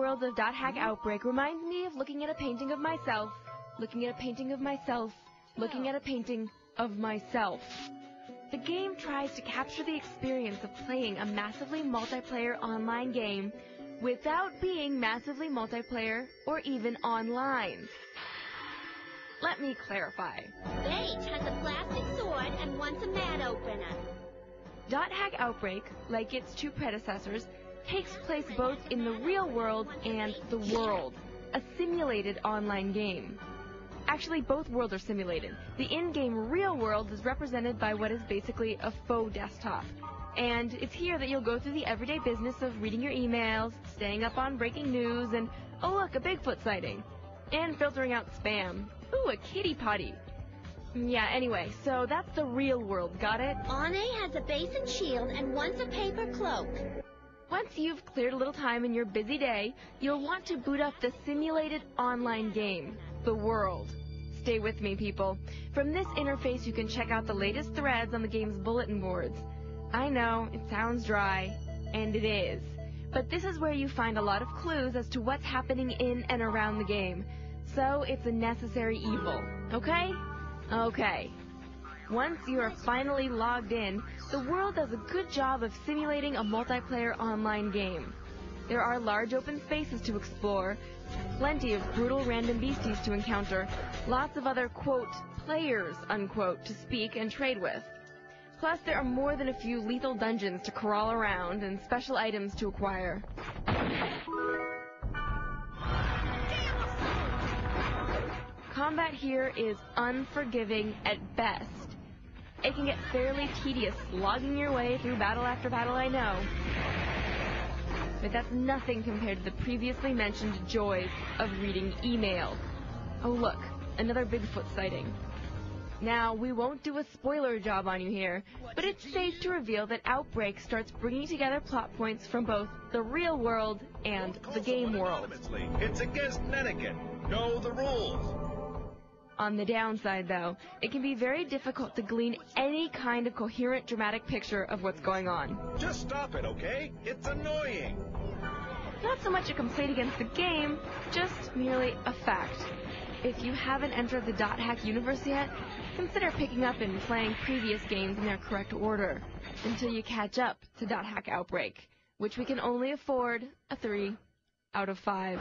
world of .hack Outbreak reminds me of looking at a painting of myself, looking at a painting of myself, looking at a painting of myself. The game tries to capture the experience of playing a massively multiplayer online game without being massively multiplayer or even online. Let me clarify. Paige has a plastic sword and wants a mat opener. .hack Outbreak, like its two predecessors, takes place both in the real world and the world, a simulated online game. Actually, both worlds are simulated. The in-game real world is represented by what is basically a faux desktop. And it's here that you'll go through the everyday business of reading your emails, staying up on breaking news, and, oh look, a Bigfoot sighting. And filtering out spam. Ooh, a kitty potty. Yeah, anyway, so that's the real world, got it? Arne has a base and shield and wants a paper cloak. Once you've cleared a little time in your busy day, you'll want to boot up the simulated online game, the world. Stay with me, people. From this interface, you can check out the latest threads on the game's bulletin boards. I know, it sounds dry, and it is. But this is where you find a lot of clues as to what's happening in and around the game. So it's a necessary evil, okay? Okay. Once you are finally logged in, the world does a good job of simulating a multiplayer online game. There are large open spaces to explore, plenty of brutal random beasties to encounter, lots of other, quote, players, unquote, to speak and trade with. Plus, there are more than a few lethal dungeons to crawl around and special items to acquire. Combat here is unforgiving at best. It can get fairly tedious slogging your way through battle after battle, I know. But that's nothing compared to the previously mentioned joys of reading email. Oh look, another Bigfoot sighting. Now, we won't do a spoiler job on you here, but it's safe to reveal that Outbreak starts bringing together plot points from both the real world and the game world. It's against etiquette. Know the rules. On the downside, though, it can be very difficult to glean any kind of coherent dramatic picture of what's going on. Just stop it, okay? It's annoying. Not so much a complaint against the game, just merely a fact. If you haven't entered the .hack universe yet, consider picking up and playing previous games in their correct order until you catch up to .hack Outbreak, which we can only afford a 3 out of 5.